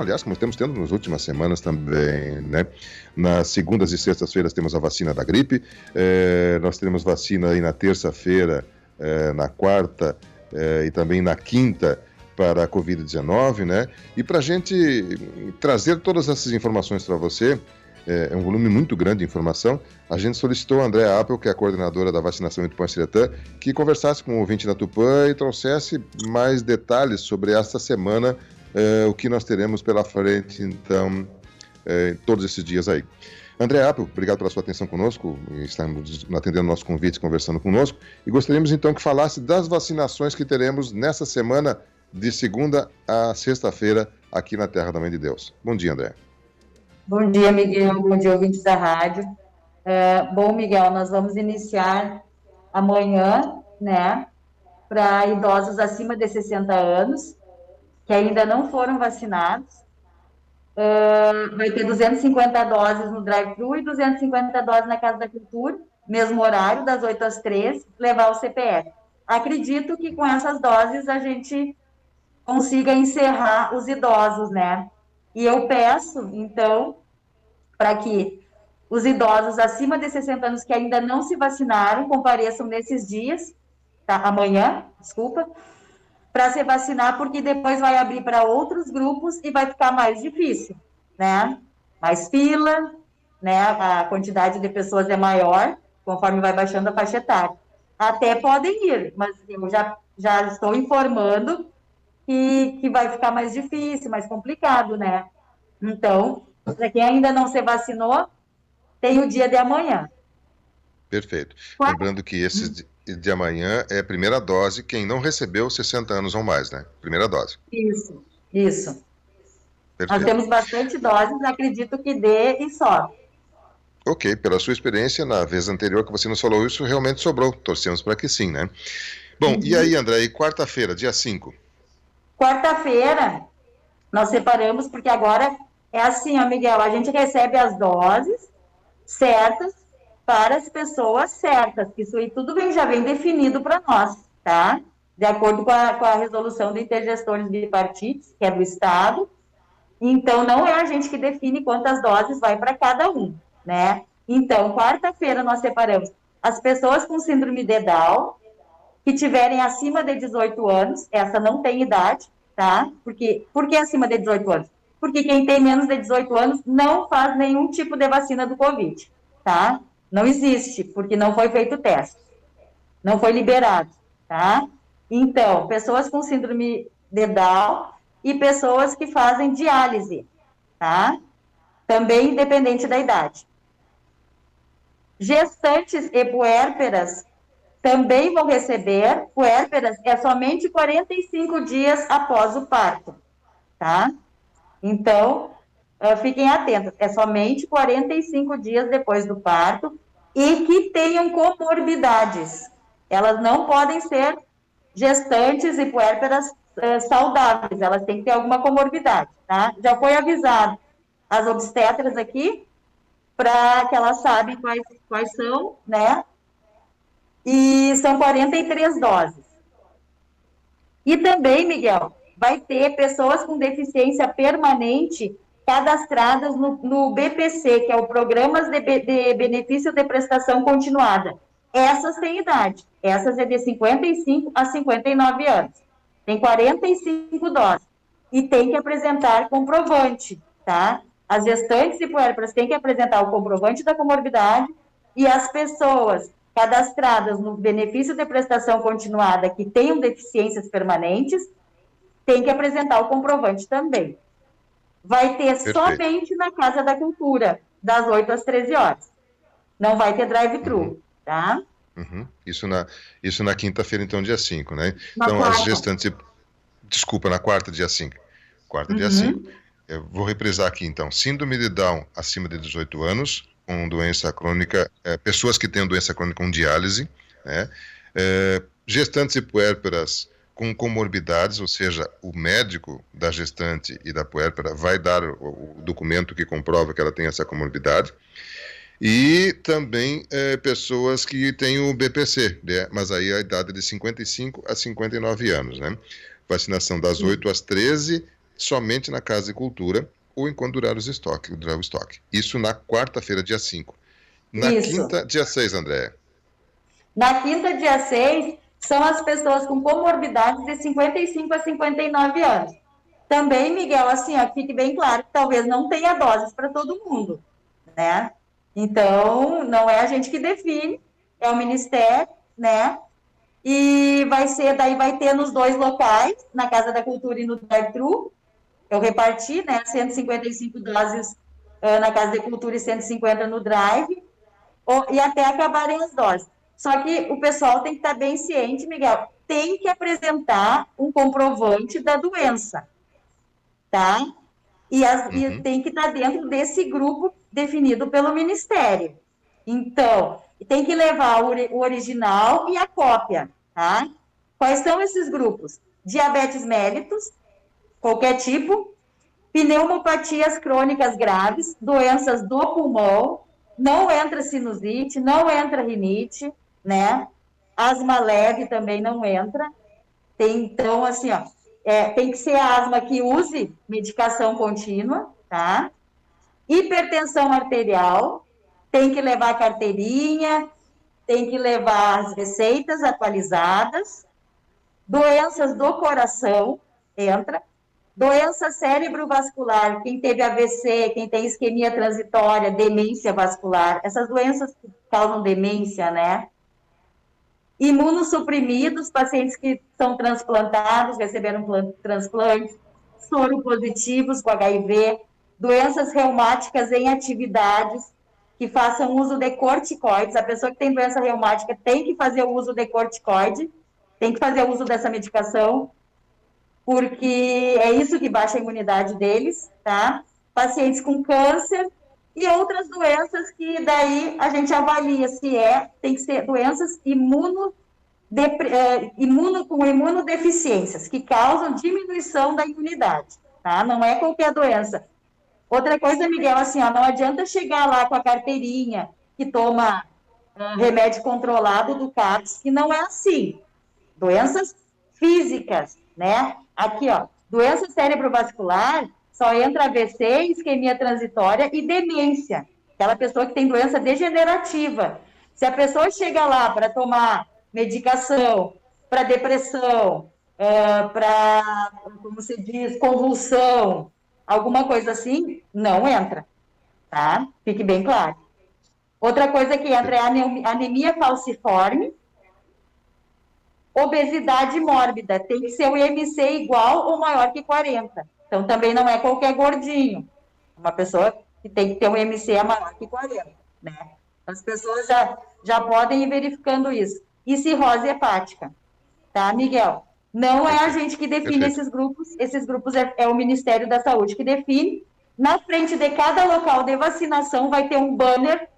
Aliás, como temos tendo nas últimas semanas também, né? Nas segundas e sextas-feiras temos a vacina da gripe, nós teremos vacina aí na terça-feira, na quarta e também na quinta para a Covid-19, né? E para a gente trazer todas essas informações para você, é um volume muito grande de informação, a gente solicitou a Andréa Appel, que é a coordenadora da vacinação em Tupã-Siretã, que conversasse com o ouvinte da Tupã e trouxesse mais detalhes sobre esta semana, o que nós teremos pela frente, então, todos esses dias aí. Andréa Appel, obrigado pela sua atenção conosco, estamos atendendo nosso convite, conversando conosco, e gostaríamos então que falasse das vacinações que teremos nessa semana, de segunda a sexta-feira, aqui na Terra da Mãe de Deus. Bom dia, Andréa. Bom dia, Miguel. Bom dia, ouvintes da rádio. Bom, Miguel, nós vamos iniciar amanhã, né, para idosos acima de 60 anos, que ainda não foram vacinados. Vai ter 250 doses no drive-thru e 250 doses na Casa da Cultura, mesmo horário, das 8 às 13, levar o CPF. Acredito que com essas doses a gente consiga encerrar os idosos, né? E eu peço, então, para que os idosos acima de 60 anos que ainda não se vacinaram compareçam nesses dias, tá? Amanhã, desculpa, para se vacinar, porque depois vai abrir para outros grupos e vai ficar mais difícil, né? Mais fila, né? A quantidade de pessoas é maior, conforme vai baixando a faixa etária. Até podem ir, mas eu já estou informando que vai ficar mais difícil, mais complicado, né? Então, para quem ainda não se vacinou, tem o dia de amanhã. Perfeito. Lembrando que esse de amanhã é a primeira dose, quem não recebeu 60 anos ou mais, né? Primeira dose. Isso. Perfeito. Nós temos bastante doses, acredito que dê e só. Ok, pela sua experiência, na vez anterior que você nos falou isso, realmente sobrou. Torcemos para que sim, né? Bom, E aí, André, e quarta-feira, dia 5? Quarta-feira, nós separamos, porque agora é assim, ó, Miguel, a gente recebe as doses certas para as pessoas certas, que isso aí tudo já vem definido para nós, tá? De acordo com a resolução de intergestores bipartites, que é do Estado. Então, não é a gente que define quantas doses vai para cada um, né? Então, quarta-feira nós separamos as pessoas com síndrome de Down, que tiverem acima de 18 anos, essa não tem idade, tá? Por que acima de 18 anos? Porque quem tem menos de 18 anos não faz nenhum tipo de vacina do Covid, tá? Não existe, porque não foi feito o teste. Não foi liberado, tá? Então, pessoas com síndrome de Down e pessoas que fazem diálise, tá? Também independente da idade. Gestantes e puérperas também vão receber. Puérperas é somente 45 dias após o parto, tá? Então, fiquem atentos, é somente 45 dias depois do parto e que tenham comorbidades. Elas não podem ser gestantes e puérperas saudáveis, elas têm que ter alguma comorbidade, tá? Já foi avisado as obstetras aqui, para que elas sabem quais são, né? E são 43 doses. E também, Miguel, vai ter pessoas com deficiência permanente cadastradas no BPC, que é o Programas de Benefício de Prestação Continuada. Essas têm idade, essas é de 55 a 59 anos. Tem 45 doses. E tem que apresentar comprovante, tá? As gestantes e puérperas têm que apresentar o comprovante da comorbidade e as pessoas cadastradas no benefício de prestação continuada que tenham deficiências permanentes têm que apresentar o comprovante também. Vai ter somente na Casa da Cultura, das 8 às 13 horas. Não vai ter drive-thru, tá? Isso na quinta-feira, então, dia 5, né? Então, as gestantes... Desculpa, na quarta, dia 5. Quarta, dia 5. Eu vou reprisar aqui, então. Síndrome de Down acima de 18 anos, com doença crônica, pessoas que têm doença crônica com diálise, né? Gestantes e puérperas com comorbidades, ou seja, o médico da gestante e da puérpera vai dar o documento que comprova que ela tem essa comorbidade. E também pessoas que têm o BPC, né? Mas aí a idade é de 55 a 59 anos, né? Vacinação das 8 às 13, somente na Casa de Cultura ou enquanto durar o estoque. Isso na quarta-feira, dia 5. Na Isso. quinta, dia 6, Andréia. Na quinta, dia 6, são as pessoas com comorbidades de 55 a 59 anos. Também, Miguel, assim, ó, fique bem claro que talvez não tenha doses para todo mundo, né? Então, não é a gente que define, é o Ministério, né? E daí vai ter nos 2 locais, na Casa da Cultura e no drive-thru. Eu reparti, né, 155 doses na Casa da Cultura e 150 no drive, e até acabarem as doses. Só que o pessoal tem que estar bem ciente, Miguel, tem que apresentar um comprovante da doença, tá? E Uhum. tem que estar dentro desse grupo definido pelo Ministério. Então, tem que levar o original e a cópia, tá? Quais são esses grupos? Diabetes mellitus, qualquer tipo, pneumopatias crônicas graves, doenças do pulmão, não entra sinusite, não entra rinite, né? Asma leve também não entra. Então, assim, ó, tem que ser asma que use medicação contínua, tá? Hipertensão arterial, tem que levar carteirinha, tem que levar as receitas atualizadas. Doenças do coração, entra. Doença cérebrovascular, quem teve AVC, quem tem isquemia transitória, demência vascular, essas doenças que causam demência, né? Imunossuprimidos, pacientes que são transplantados, receberam transplantes, soropositivos com HIV, doenças reumáticas em atividades, que façam uso de corticoides. A pessoa que tem doença reumática tem que fazer o uso de corticoide, tem que fazer o uso dessa medicação, porque é isso que baixa a imunidade deles, tá? Pacientes com câncer e outras doenças que daí a gente avalia se tem que ser doenças com imunodeficiências, que causam diminuição da imunidade, tá? Não é qualquer doença. Outra coisa, Miguel, assim, ó, não adianta chegar lá com a carteirinha que toma remédio controlado do CAPS, que não é assim. Doenças físicas, né? Aqui, ó, doença cerebrovascular, só entra AVC, isquemia transitória e demência. Aquela pessoa que tem doença degenerativa. Se a pessoa chega lá para tomar medicação para depressão, para, como se diz, convulsão, alguma coisa assim, não entra, tá? Fique bem claro. Outra coisa que entra é a anemia falciforme, obesidade mórbida, tem que ser o IMC igual ou maior que 40. Então, também não é qualquer gordinho. Uma pessoa que tem que ter um IMC maior que 40, né? As pessoas já podem ir verificando isso. E cirrose hepática, tá, Miguel? Não é a Perfeito. gente que define Perfeito. esses grupos é o Ministério da Saúde que define. Na frente de cada local de vacinação vai ter um banner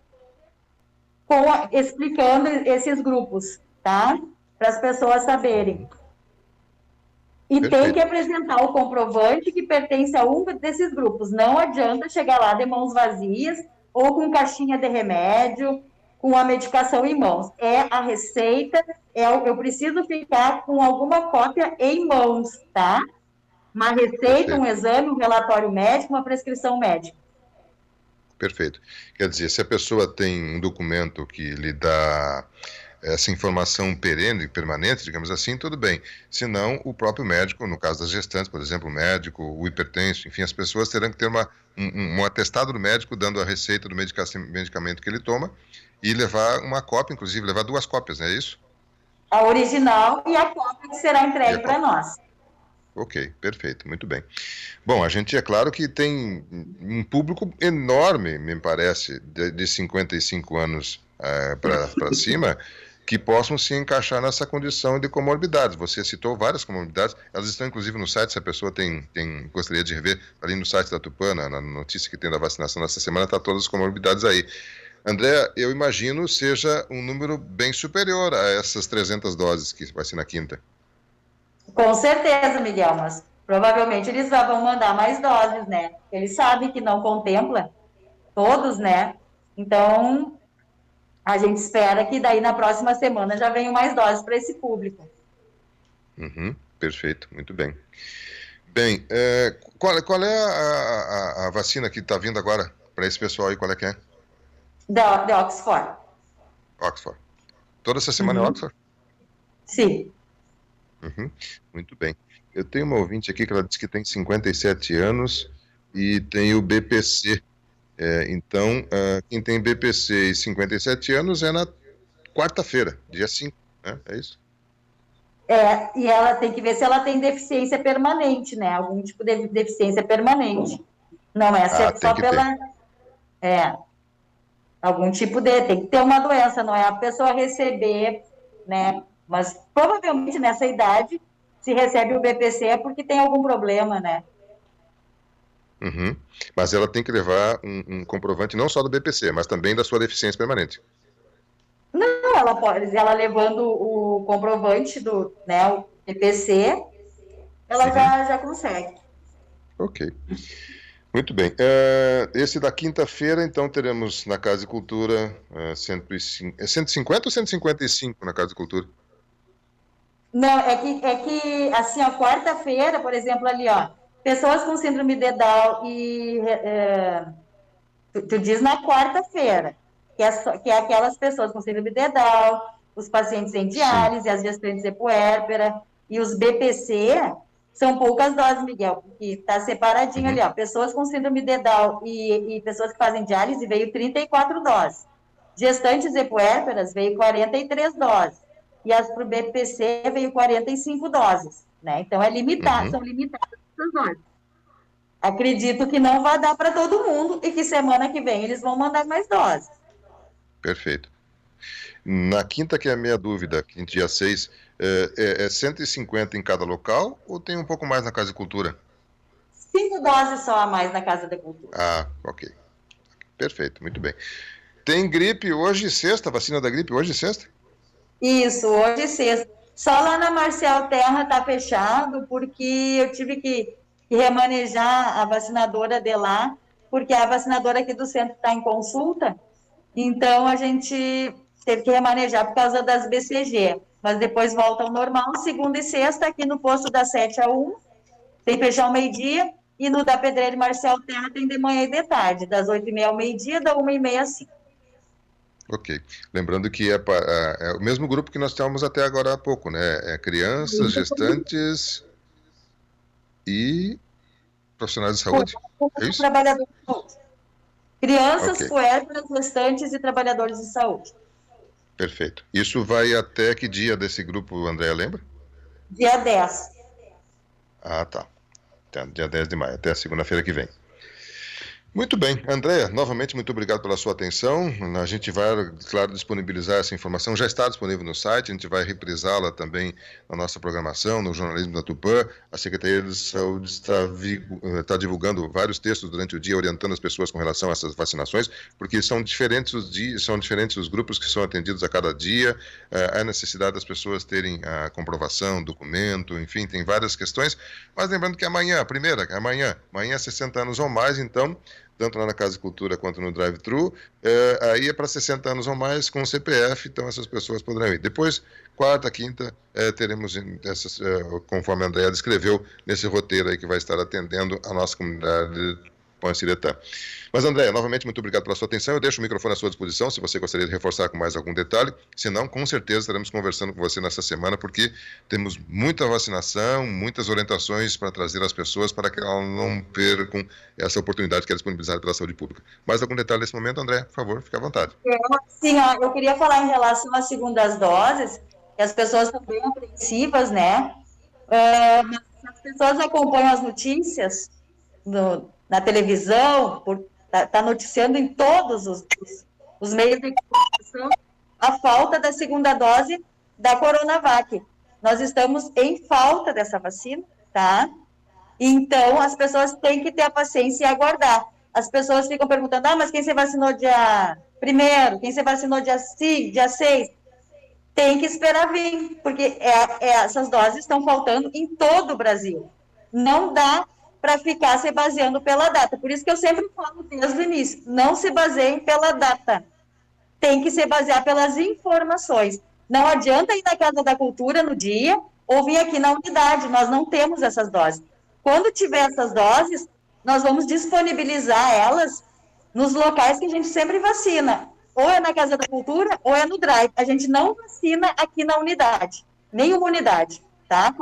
explicando esses grupos, tá? Para as pessoas saberem. E tem que Perfeito. apresentar o comprovante que pertence a um desses grupos. Não adianta chegar lá de mãos vazias ou com caixinha de remédio, com a medicação em mãos. É a receita, eu preciso ficar com alguma cópia em mãos, tá? Uma receita, um Perfeito. exame, um relatório médico, uma prescrição médica. Perfeito. Quer dizer, se a pessoa tem um documento que lhe dá essa informação perene, permanente, digamos assim, tudo bem. Se não, o próprio médico, no caso das gestantes, por exemplo, o médico, o hipertenso, enfim, as pessoas terão que ter um atestado do médico dando a receita do medicamento que ele toma e levar uma cópia, inclusive, levar 2 cópias, não é isso? A original e a cópia que será E a entregue para cópia. nós. Ok, perfeito, muito bem. Bom, a gente, é claro que tem um público enorme, me parece, de 55 anos para cima, que possam se encaixar nessa condição de comorbidades. Você citou várias comorbidades, elas estão inclusive no site, se a pessoa gostaria de rever, ali no site da Tupana, na notícia que tem da vacinação nessa semana, está todas as comorbidades aí. André, eu imagino seja um número bem superior a essas 300 doses que vai ser na quinta. Com certeza, Miguel, mas provavelmente eles vão mandar mais doses, né? Eles sabem que não contempla todos, né? Então, a gente espera que daí na próxima semana já venham mais doses para esse público. Uhum, perfeito, muito bem. Bem, qual é a vacina que está vindo agora para esse pessoal aí? Qual é que é? Da Oxford. Oxford. Toda essa semana é Uhum. Oxford? Sim. Uhum. Muito bem. Eu tenho uma ouvinte aqui que ela diz que tem 57 anos e tem o BPC. Então, quem tem BPC e 57 anos é na quarta-feira, dia 5, né? É isso? E ela tem que ver se ela tem deficiência permanente, né? Algum tipo de deficiência permanente. Não é Ah, tem só que ter. pela. É, algum tipo de. Tem que ter uma doença, não é a pessoa receber, né? Mas provavelmente nessa idade, se recebe o BPC é porque tem algum problema, né? Uhum. Mas ela tem que levar um comprovante não só do BPC, mas também da sua deficiência permanente. Não, ela pode, ela levando o comprovante do, né, o BPC, ela Uhum. já consegue. Ok. Muito bem. Esse da quinta-feira, então, teremos na Casa de Cultura 105, 150 ou 155 na Casa de Cultura? Não, é que assim, a quarta-feira, por exemplo, ali, ó, pessoas com síndrome de Down tu diz na quarta-feira, que é aquelas pessoas com síndrome de Down, os pacientes em Sim. diálise, as gestantes de puérpera, e os BPC são poucas doses, Miguel, porque está separadinho ali, Uhum. ó, pessoas com síndrome de Down e pessoas que fazem diálise veio 34 doses. Gestantes e puérperas veio 43 doses. E as para o BPC veio 45 doses, né? Então Uhum. são limitadas essas doses. Acredito que não vai dar para todo mundo e que semana que vem eles vão mandar mais doses. Perfeito. Na quinta, que é a minha dúvida, que dia 6, é 150 em cada local ou tem um pouco mais na Casa de Cultura? 5 doses só a mais na Casa da Cultura. Ah, ok. Perfeito, muito bem. Tem gripe hoje, sexta, vacina da gripe hoje, sexta? Isso, hoje sexta. Só lá na Marcial Terra está fechado, porque eu tive que remanejar a vacinadora de lá, porque a vacinadora aqui do centro está em consulta, então a gente teve que remanejar por causa das BCG. Mas depois volta ao normal, segunda e sexta, aqui no posto das 7 a 1, tem fechar ao meio-dia, e no da Pedreira e Marcial Terra tem de manhã e de tarde, das 8h30 ao meio-dia, da 1h30 às 5. Ok. Lembrando que é o mesmo grupo que nós tínhamos até agora há pouco, né? É crianças, gestantes e profissionais de saúde. É isso? Trabalhadores de saúde. Crianças, Ok, puérperas, gestantes e trabalhadores de saúde. perfeito. Isso vai até que dia desse grupo, André, lembra? Dia 10. Ah, tá. Até dia 10 de maio, até a segunda-feira que vem. Muito bem, Andréia, novamente muito obrigado pela sua atenção. A gente vai, claro, disponibilizar essa informação, já está disponível no site, a gente vai reprisá-la também na nossa programação, no Jornalismo da Tupã. A Secretaria de Saúde está divulgando vários textos durante o dia, orientando as pessoas com relação a essas vacinações, porque são diferentes os dias, são diferentes os grupos que são atendidos a cada dia, há necessidade das pessoas terem a comprovação, documento, enfim, tem várias questões, mas lembrando que amanhã 60 anos ou mais, então, tanto lá na Casa de Cultura quanto no drive-thru, aí é para 60 anos ou mais com o CPF, então essas pessoas poderão ir. Depois, quarta, quinta, teremos essas, conforme a Andréa descreveu, nesse roteiro aí que vai estar atendendo a nossa comunidade de Pão-Ciretã. Mas, André, novamente, muito obrigado pela sua atenção. Eu deixo o microfone à sua disposição, se você gostaria de reforçar com mais algum detalhe. Se não, com certeza estaremos conversando com você nessa semana, porque temos muita vacinação, muitas orientações para trazer às pessoas para que elas não percam essa oportunidade que é disponibilizada pela saúde pública. Mais algum detalhe nesse momento, André? Por favor, fique à vontade. Sim, ó, eu queria falar em relação às segundas doses, que as pessoas estão bem apreensivas, né? Mas as pessoas acompanham as notícias na televisão, tá noticiando em todos os meios de comunicação a falta da segunda dose da Coronavac. Nós estamos em falta dessa vacina, tá? Então, as pessoas têm que ter a paciência e aguardar. As pessoas ficam perguntando, mas quem se vacinou dia 1º? Quem se vacinou dia 5, dia 6? Tem que esperar vir, porque essas doses estão faltando em todo o Brasil. Não dá para ficar se baseando pela data. Por isso que eu sempre falo desde o início, não se baseiem pela data. Tem que se basear pelas informações. Não adianta ir na Casa da Cultura no dia ou vir aqui na unidade, nós não temos essas doses. quando tiver essas doses, nós vamos disponibilizar elas nos locais que a gente sempre vacina. Ou é na Casa da Cultura, ou é no Drive. A gente não vacina aqui na unidade, nenhuma unidade, tá?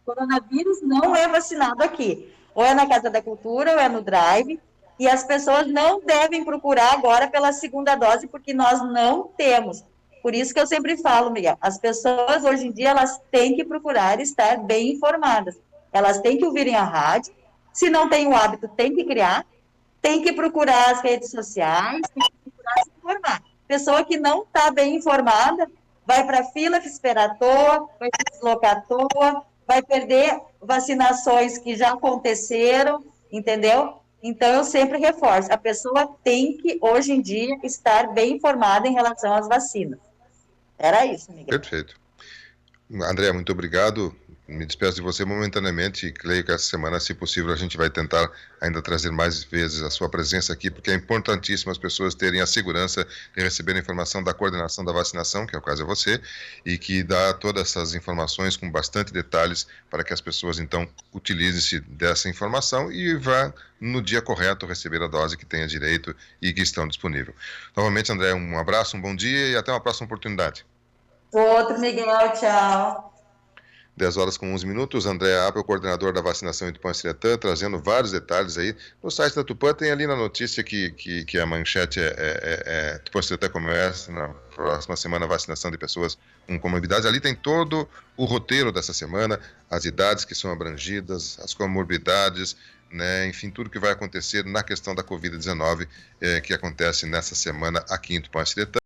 Coronavírus não é vacinado aqui. Ou é na Casa da Cultura, ou é no Drive. E as pessoas não devem procurar agora pela segunda dose, porque nós não temos. Por isso que eu sempre falo, Miguel, as pessoas hoje em dia, elas têm que procurar estar bem informadas. Elas têm que ouvirem a rádio, se não tem o hábito, tem que criar, tem que procurar as redes sociais, tem que procurar se informar. Pessoa que não está bem informada, vai para a fila esperar à toa, vai se deslocar à toa, vai perder vacinações que já aconteceram, entendeu? Então, eu sempre reforço, a pessoa tem que, hoje em dia, estar bem informada em relação às vacinas. Era isso, Miguel. Perfeito. André, muito obrigado. Me despeço de você momentaneamente e creio que essa semana, se possível, a gente vai tentar ainda trazer mais vezes a sua presença aqui, porque é importantíssimo as pessoas terem a segurança de receber a informação da coordenação da vacinação, que é o caso é você, e que dá todas essas informações com bastante detalhes para que as pessoas, então, utilizem-se dessa informação e vá no dia correto receber a dose que tenha direito e que estão disponível. Novamente, André, um abraço, um bom dia e até uma próxima oportunidade. Outro, Miguel, tchau. 10 horas com 11 minutos, André Apel, coordenador da vacinação em Tupã-Ciretã, trazendo vários detalhes aí. No site da Tupã tem ali na notícia que a manchete Tupã-Ciretã começa na próxima semana a vacinação de pessoas com comorbidades. Ali tem todo o roteiro dessa semana, as idades que são abrangidas, as comorbidades, né, enfim, tudo que vai acontecer na questão da Covid-19 que acontece nessa semana aqui em Tupã-Ciretã.